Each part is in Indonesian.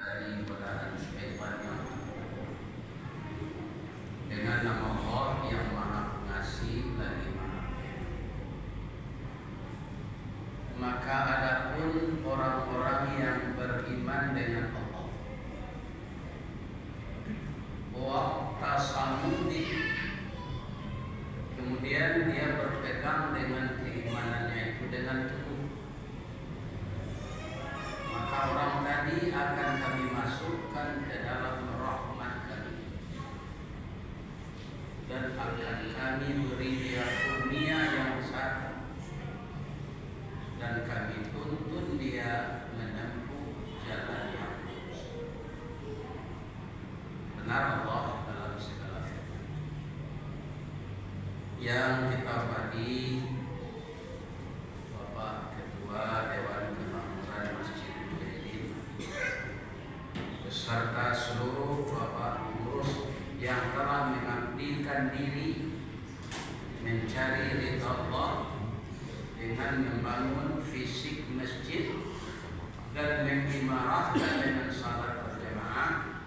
dari godaan syaitan yang dengan nama Allah yang Maha Pengasih lagi Maha Penyayang. Maka adapun orang-orang yang beriman dengan Allah, waqtasamudi, kemudian dia berpegang dengan keimanannya itu dengan teguh, maka orang tadi akan kami masukkan ke dalam rahmat kami dan akan kami beri dia kurnia yang besar dan kami tuntun dia menempuh jalan yang lurus. Benar Allah dalam segala firman. Yang kita hormati Bapak Ketua Dewan Kemakmuran Masjid Mujahidin beserta seluruh Bapak pengurus yang telah mengabdikan diri mencari ridha Allah dengan membangun fisik masjid dan mengimarahkan dengan salat berjamaah,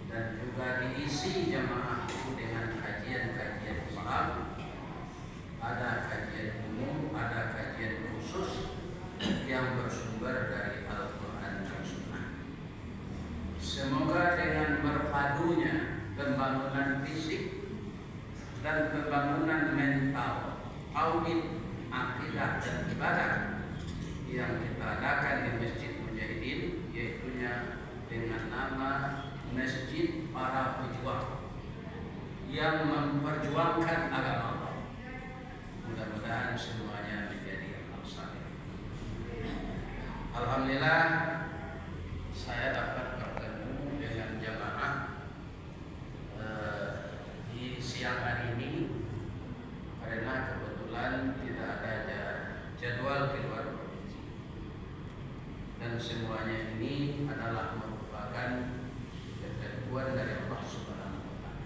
dan juga diisi jamaah itu dengan kajian-kajian Islam. Ada kajian umum, ada kajian khusus yang bersumber dari Al-Quran dan Sunnah. Semoga dengan berpadunya pembangunan fisik dan pembangunan mental, audit akidah dan ibadah yang kita adakan di Masjid Mujahidin, yaitunya dengan nama Masjid Para Pejuang yang memperjuangkan agama Allah. Mudah-mudahan semuanya menjadi amal saleh. Alhamdulillah, saya dapat bertemu dengan jamaah di siang hari ini karena kebetulan tidak ada jadwal di luar provinsi, dan semuanya ini adalah merupakan ketentuan dari Allah Subhanahu wa Ta'ala.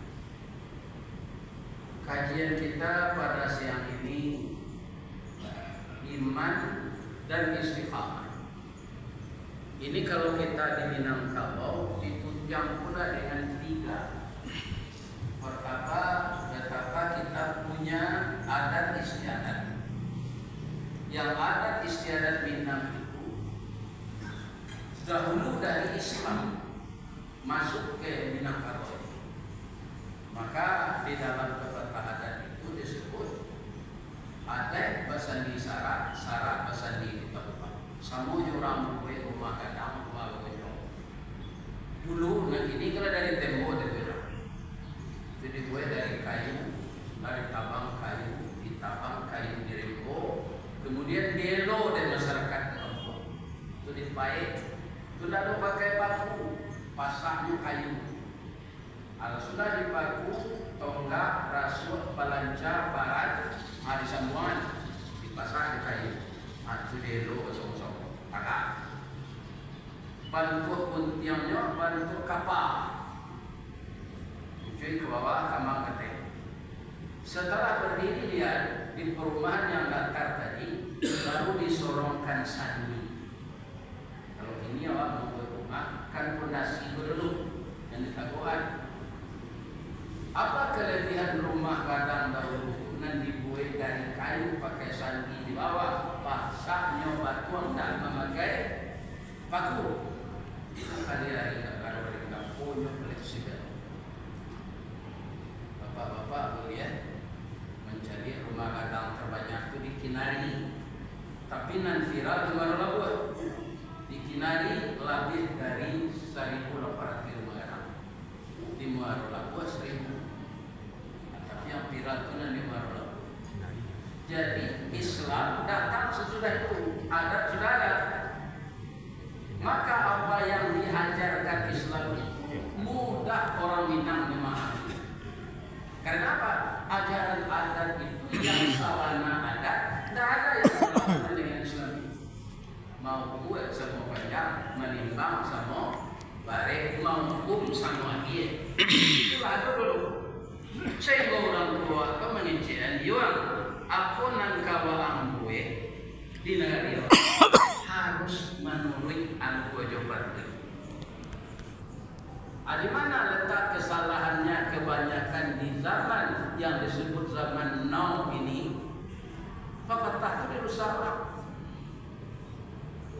Kajian kita pada siang ini iman dan istiqamah. Ini kalau kita di Minangkabau ditunjang pula dengan 3. Pertama, betapa kita punya adat istiadat. Yang adat istiadat Minang itu dahulu dari Islam masuk ke Minangkabau. Maka di dalam pepatah adat itu disebut adat basandi sara, sara basandi ditabukan. Samo jurang kue rumah kadang rumah gojong. Dulu, nah ini kalau dari tembok itu, jadi kue dari kayu, dari tabang kayu, ditabang kayu dirempo, kemudian dielo dan masyarakat kampung itu dipaik, itu lalu pakai paku, pasangnya kayu. Kalau sudah dipaku, tonggak, rasuk, balanca, barat, hari semua dipasang di kayu. Itu dielo kosong-kosong, agak. Bentuk puntiangnya, bentuk kapal. Cuy ke bawah, kamang ketek. Setelah berdiri dia di perumahan yang datar tadi, baru disorongkan sandi. Kalau ini awak membuat rumah, kan pondasi dulu yang ditakuan. Apa kelebihan rumah kadang dahulu nan dibuat dari kayu pakai sandi di bawah, pasaknya batuan dan memakai paku. Itu kali lagi kalau dari kampung fleksibel. Bapak-bapak boleh mencari rumah gadang terbanyak itu di Kinari, tapi nan viral di Muarolabua. Di Kinari lebih dari 1.800 rumah gadang, di Muarolabua 1.000. Tapi yang viral itu nan di Muarolabua. Jadi Islam datang sesudah itu, adat sudah ada. Maka apa yang diajarkan Islam itu mudah orang Minang memahami. Karena apa? Ajaran adat itu yang sawana adat, tidak ada yang berlawanan dengan Islam. Mau buat sama panjang, menimbang sama barek, mau hukum sama dia. Itu ada dulu. Saya orang tua itu mengincian yuang. Aku nan kawalang gue di negara harus menurut aku jawaban itu. Di mana letak kesalahannya kebanyakan di zaman yang disebut zaman now ini? Pepatah itu dirusak orang.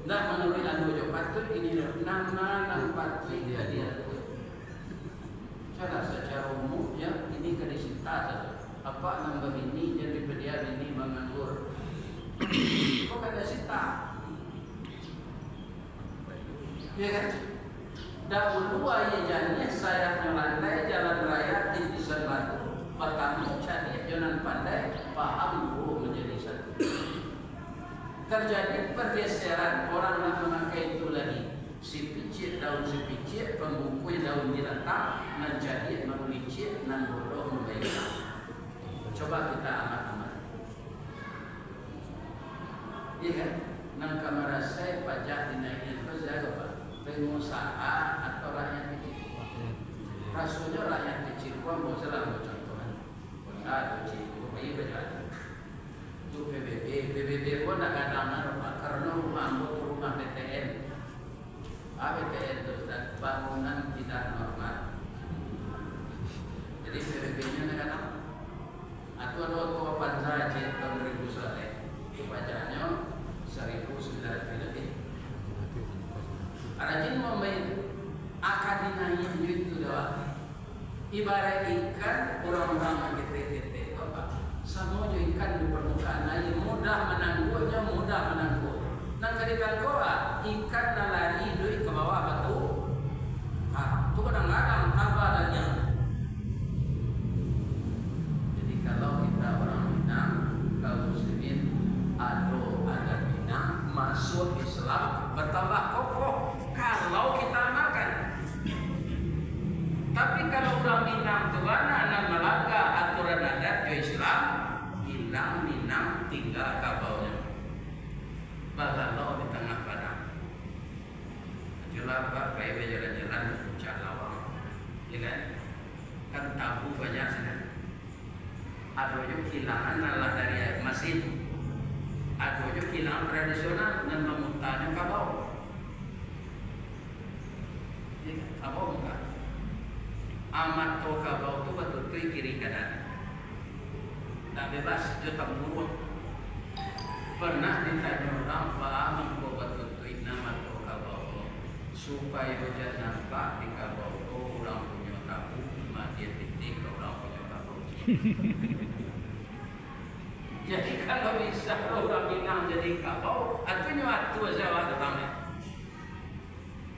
Nah, menurut anu jo patut ini nama patut dia. Cara secara umum ya ini kedisita saja. Apa nambah ini jadi pedia ini menganggur. Kok ada sita? Ya kan? Dahulu ayah jadinya saya melandai jalan raya di Pisan Batu. Pertama cari jalan pandai paham dulu menjadi satu. Terjadi pergeseran orang yang memakai itu lagi. Si picit daun si picit, pembungkui daun jiratang, menjadi menulicit, nan bodoh membayar. Coba kita amat-amat. Iya kan? Nang kamar saya pajak dinaikin terus jaga pak. Pengusaha atau rakyat kecil. Rasanya rakyat kecil pun mau selalu contohan. Benda kecil, bayi berjalan. Itu PBB pun nak kadang karena rumah BTN. BTN itu bangunan tidak normal. Jadi PBB-nya kadang atau ada panjang tahun 2001 itu pajaknya 1.900 lebih. Rajin memain akan dinaik itu doang. Ibarat ikan orang-orang gede-gede apa? Semua ikan di permukaan air mudah menangguhnya, mudah menangguh. Nang ketika koa ikan nalari doi ke bawah batu. Itu kadang-kadang kabarnya. Jadi kalau kita orang Minang, kaum muslimin, ada Minang masuk Islam bertambah kokoh. Kalau kita amalkan. Tapi kalau orang Minang tu mana nak melanggar aturan adat ke Islam, hilang Minang tinggal kabaunya. Bahalau di tengah padang. Jelas pak, kayak jalan-jalan puncak lawang, ya kan? Kan tabu banyak sana. Ada juga kehilangan nalar dari masjid. Ada juga kehilangan tradisional dan memutanya kabau. Kabau bukan? Amat to kabau tu betul-betul kiri kanan. Tak bebas, dia tempurung. Pernah ditanya orang, Pak mengko betul-betul nama to kabau supaya hujan nampak di kabau tu orang punya tabu, mati titik orang punya kabau. Jadi kalau bisa orang Minang jadi kabau, artinya waktu Jawa ramai.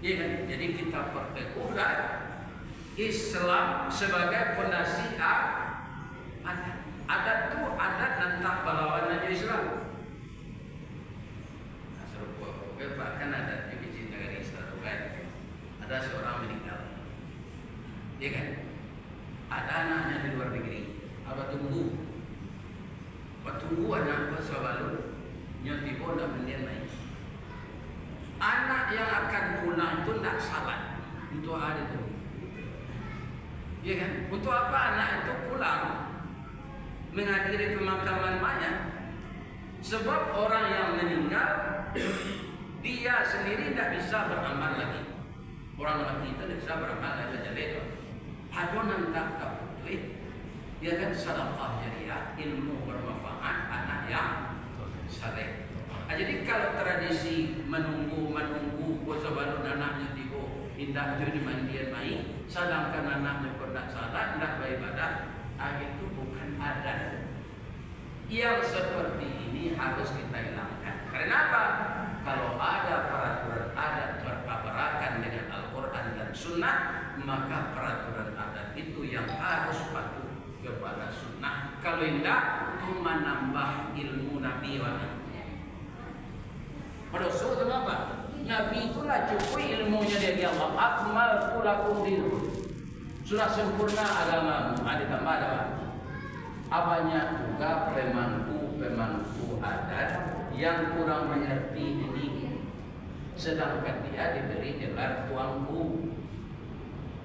Ya kan? Jadi kita perteguhkan Islam sebagai fondasi adat. Adat itu adat tentang berlawanan Islam. Nah, serupa bahkan adat di biji negara Islam kan. Ada seorang meninggal, ya kan? Ada anaknya di luar negeri. Apa tunggu anak bersabalu, nyotibo dan mendian lain. Anak yang akan pulang itu tidak salat untuk hari itu. Ya kan? Untuk apa anak itu pulang menghadiri pemakaman mayat? Sebab orang yang meninggal dia sendiri tidak bisa beramal lagi. Orang mati itu tidak bisa beramal lagi jadi itu. Adonan tak kabutui. Dia kan sedekah jariah, ilmu bermanfaat, anak yang saleh. Jadi kalau tradisi menunggu sabalun anaknya tibo indah itu dimandian mai, sedangkan anaknya pun tak salat, tak beribadah, itu bukan adat. Yang seperti ini harus kita hilangkan. Karena apa? Kalau ada peraturan adat bertabrakan dengan Al-Quran dan Sunnah, maka peraturan adat itu yang harus patuh kepada Sunnah. Kalau tidak, itu menambah ilmu Nabi Rasul itu apa? Nabi itulah cukup ilmunya dari Allah. Akmal lakum dinu. Sudah sempurna agamamu. Ada tambah ada. Apanya juga pemangku adat yang kurang mengerti ini. Sedangkan dia diberi gelar tuanku.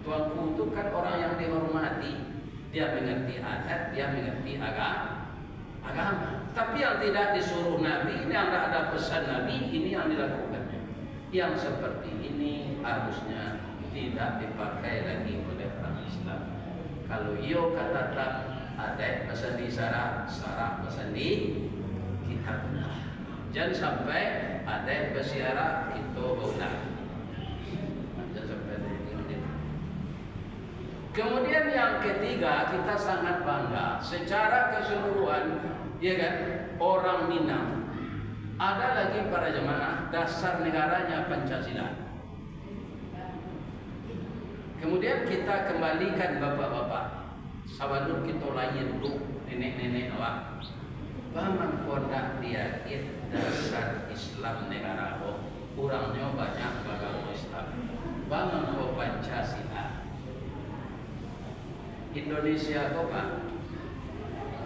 Tuanku itu kan orang yang dihormati. Dia mengerti adat, dia mengerti agama. Tapi yang tidak disuruh Nabi, yang tidak ada pesan Nabi, ini yang dilakukannya. Yang seperti ini harusnya tidak dipakai lagi oleh orang Islam. Kalau iyo kata tak ada pesan di sarah pesan di kitab. Jangan sampai ada bersiara kita baulah. Jangan sampai ada ini. Kemudian yang ketiga, kita sangat bangga secara keseluruhan, ya kan, orang Minang. Ada lagi para jemaah dasar negaranya Pancasila. Kemudian kita kembalikan bapak-bapak, sabanur kita layan dulu nenek-nenek awak. Baman kondak dia dasar Islam negara kurangnya banyak bagau Islam. Baman ko Pancasila. Indonesia kok Pak,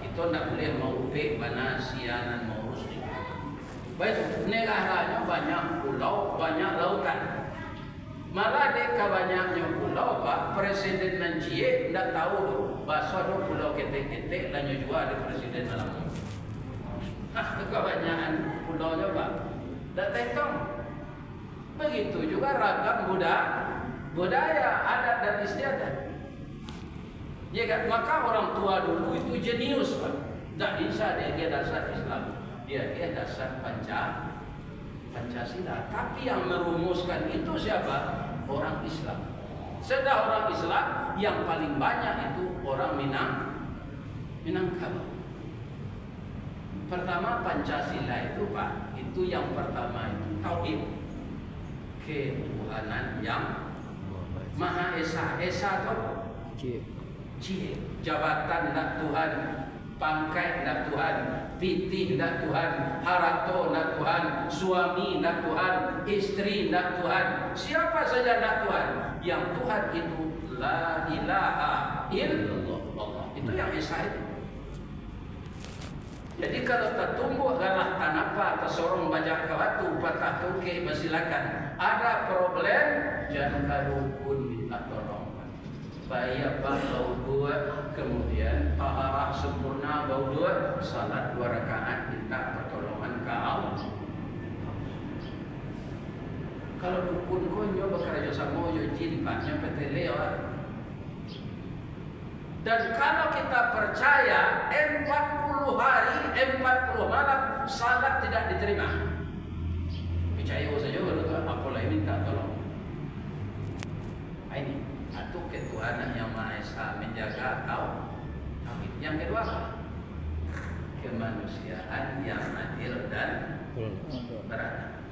itu tidak boleh mau mana sianan mau rusli. Baik, negaranya banyak pulau, banyak lautan. Malah deka banyaknya pulau Pak, Presiden Nancie tidak tahu loh, bahasa do pulau ketek-ketek dan juga ada Presiden dalam. Kebanyakan pulaunya Pak, tidak tekong. Begitu juga ragam budaya, adat dan istiadat. Ya kan, maka orang tua dulu itu jenius Pak. Tak bisa dia dasar Islam, dia dasar Pancasila. Tapi yang merumuskan itu siapa? Orang Islam. Sedang orang Islam yang paling banyak itu orang Minangkabau. Pertama Pancasila itu Pak, itu yang pertama itu tauhid, ketuhanan yang Maha Esa. Esa itu Cie, jabatan nak Tuhan, pangkat nak Tuhan, pitih nak Tuhan, harato nak Tuhan, suami nak Tuhan, istri nak Tuhan, siapa saja nak Tuhan. Yang Tuhan itu la ilaha illallah. Itu yang Esa itu. Jadi kalau tertumbuh galah tanapa, tersorong bajak ke batu, patah tuke, bersilakan. Ada problem, jangan kadukun minta tolong. Bayar bau dua, kemudian taharah sempurna bau dua, salat 2 rakaat minta pertolongan kau. Kalau dukun konyo bekerja sama yo jin paknya petele orang. Dan kalau kita percaya 40 hari, 40 malam salat tidak diterima. Percaya saja baru tu apalagi minta tolong. Ini atau ketuhanan yang Maha Esa menjaga kau. Yang kedua apa? Kemanusiaan yang adil dan beradab.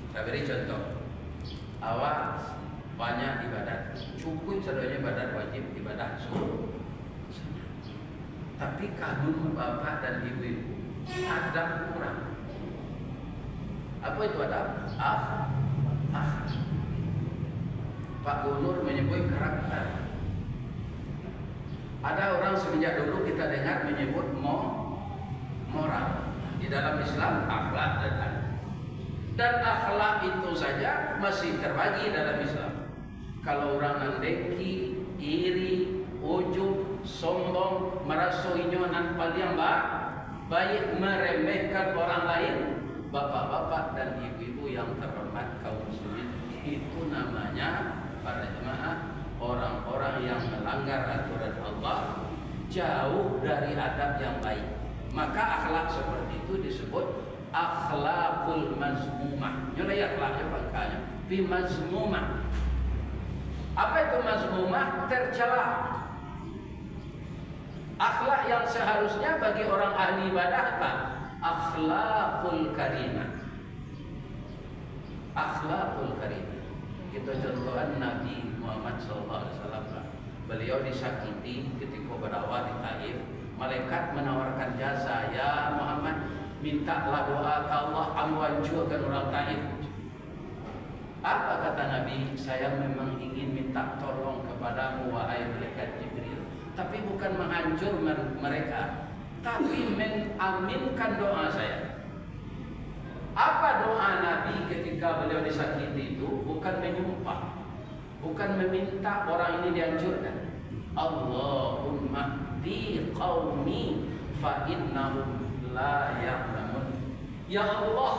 Saya beri contoh. Awak banyak ibadat, cukup sebenarnya ibadat wajib, ibadat sunnah. Tapi kanun bapak dan ibu-ibu adab kurang. Apa itu adab? Pak Gubernur menyebut karakter. Ada orang semenjak dulu kita dengar menyebut moral. Di dalam Islam akhlak dan adab. Dan akhlak itu saja masih terbagi dalam Islam. Kalau orang nandeki, iri, ujub, sombong, merasa inyonan paling baik, meremehkan orang lain, bapak-bapak dan ibu-ibu yang terhormat kaum muslimin, itu namanya para jemaah orang-orang yang melanggar aturan Allah, jauh dari adab yang baik. Maka akhlak seperti itu disebut akhlakul mazmumah. Nyolai akhlaknya pangkanya bimazmumah. Apa itu mazmumah? Tercela. Akhlak yang seharusnya bagi orang ahli ibadah apa? Akhlakul karimah. Akhlakul karimah. Kita contohkan Nabi Muhammad SAW. Beliau disakiti ketika berdakwah di Taif. Malaikat menawarkan jasa, ya Muhammad, mintalah doa ke Allah, hancurkan orang Taif. Apa kata Nabi? Saya memang ingin minta tolong kepadamu wahai malaikat Jibril, tapi bukan menghancur mereka, tapi mengaminkan doa saya. Apa doa Nabi ketika beliau disakiti itu? Bukan menyumpah, bukan meminta orang ini dihancurkan. Allahumma di qaumi fa innahum la ya'lamun. Ya Allah,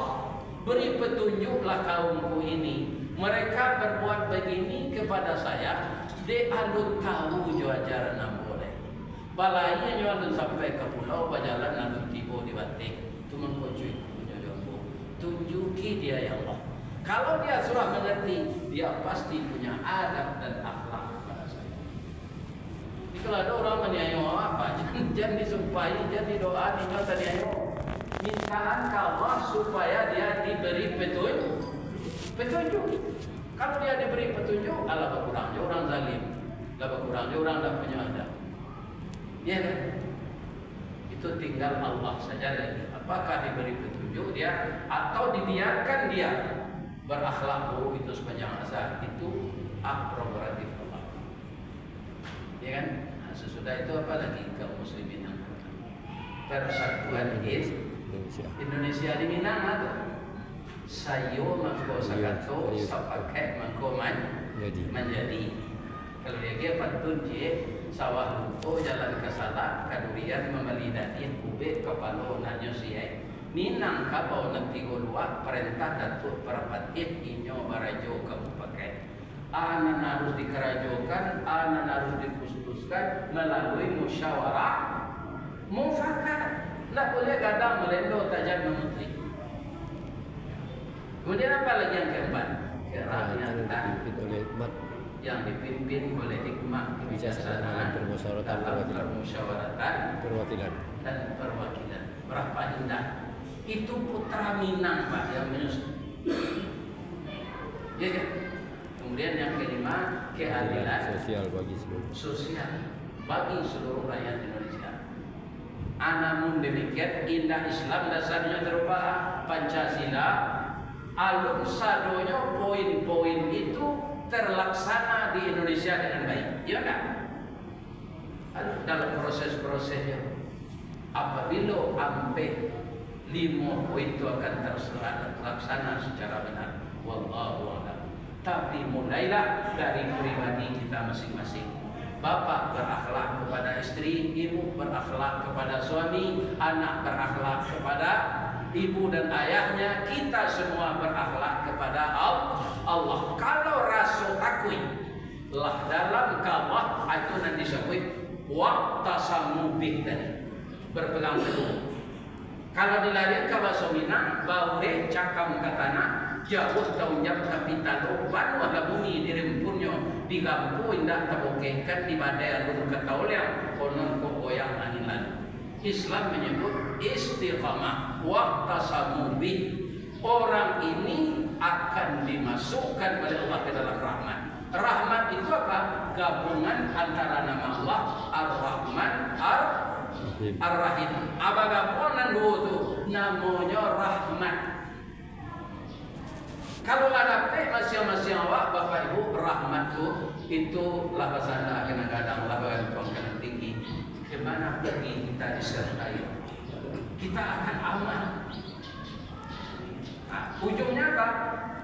beri petunjuklah kaumku ini. Mereka berbuat begini kepada saya, dia alut tahu jo ajaran yang boleh. Balainya jo alut sampai ke pulau, berjalan alut tiba di batik. Tuman kocui punya jombo. Tunjuki dia ya Allah. Kalau dia sudah mengerti, dia pasti punya adab dan akhlak kepada saya. Jadi kalau ada orang menyayo apa, jangan disumpahi, jangan didoa, jangan menyayo. Mintaan ke Allah supaya dia diberi petunjuk. Kalau dia diberi petunjuk, Allah berkurang. Dia orang zalim, Allah berkurang. Dia orang tak punya adab. Ya kan? Itu tinggal Allah saja lagi. Apakah diberi petunjuk dia atau dibiarkan dia berakhlak buruk itu sepanjang masa, itu hak prerogatif Allah. Ya kan? Nah, sesudah itu apa lagi kaum muslimin yang persatuan Indonesia di Minang atau sayo mangko sakato sapake mangko menjadi. Kalau dia pantun je sawah lunto jalan ke salah kadurian memelidati ube kepala nanyo siai. Ninang kabau nanti golua perintah datuk perpatit inyo barajo kamu pakai. Anan harus dikerajokan, anan harus diputuskan melalui musyawarah mufakat. Tidak boleh gadang melendo tajam menteri. Kemudian apa lagi yang keempat? Kerakyatan yang dipimpin oleh hikmah, kebijaksanaan, permusyawaratan dan perwakilan. Berapa indah. Itu putra Minang Pak yang menyusun. Ya kan? Kemudian yang kelima, keadilan sosial bagi seluruh rakyat Indonesia. Namun demikian indah Islam dasarnya berupa Pancasila. Alun sadonya poin-poin itu terlaksana di Indonesia dengan baik. Ya kan? Dalam proses-prosesnya apabila sampai 5 poin itu akan terlaksana secara benar. Wallahu a'lam. Tapi mulailah dari pribadi kita masing-masing. Bapak berakhlak kepada istri, ibu berakhlak kepada suami, anak berakhlak kepada ibu dan ayahnya, kita semua berakhlak kepada Allah. Kalau rasa takut lah dalam kawah itu nanti disebut waqtasamu bih tadi, berpegang teguh. Kalau dilarian ke bahasa Minang, baure cakam katana jauh taunjak tapi talu banu ada bumi dirempunnya digampu indah tabokekan di badai alun ketauliang konon kogoyang angin lalu. Islam menyebut istiqamah waqtasamu bih. Orang ini akan dimasukkan oleh Allah ke dalam rahmat. Rahmat itu apa? Gabungan antara nama Allah Ar-Rahman Ar-Rahim. Apa gabungan dua itu? Namanya rahmat. Kalau ada masing-masing awak Bapak Ibu, rahmat itu lapasana kena kadang lapangan kena tinggi. Kemana pergi kita disertai? Kita akan aman. Nah, ujungnya apa?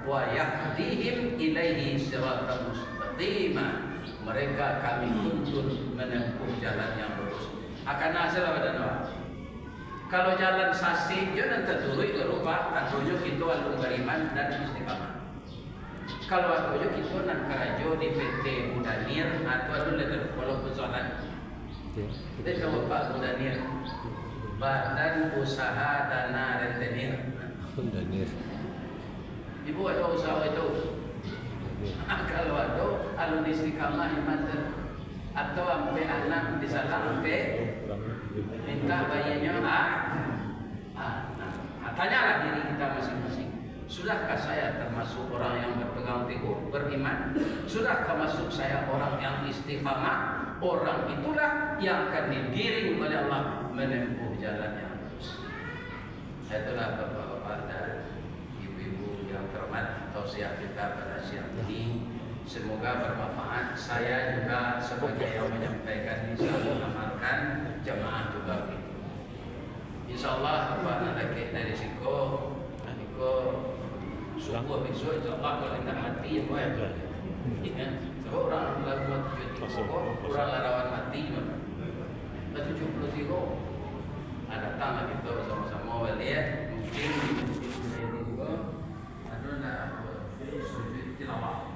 Wa yahdihim ilaihi siratan mustaqima. Mereka kami tuntun menempuh jalan yang lurus. Akan hasil apa dan apa? Kalau jalan sasi, dia nanti turun ke rupa, tentunya kita alun beriman dan istiqamah. Kalau atunya kita nak kerajo di PT Mudanir atau alun leter kalau persoalan, kita coba Pak Mudanir, Badan Usaha Dana Rentenir. Mudanir. Ibu ada usaha itu. Kalau ada alun istiqamah iman atau sampai anak di sana sampai minta bayinya tanyalah diri kita masing-masing. Sudahkah saya termasuk orang yang berpegang teguh beriman? Sudahkah masuk saya orang yang istiqamah? Orang itulah yang akan digiring oleh Allah menempuh jalan yang lurus. Itulah bapak-bapak dan ibu-ibu yang terhormat tausiah kita pada siang ini. Semoga bermanfaat. Saya juga sebagai yang menyampaikan bisa mengamalkan, jamaah juga begitu. Insyaallah apa nanti dari siko subuh besok insyaallah kalau tidak mati ya boleh. Ya, sebab orang lalu mati orang larawan mati mana? 73 ada datang kita bersama-sama balik mungkin juga ada nak sujud tilawah.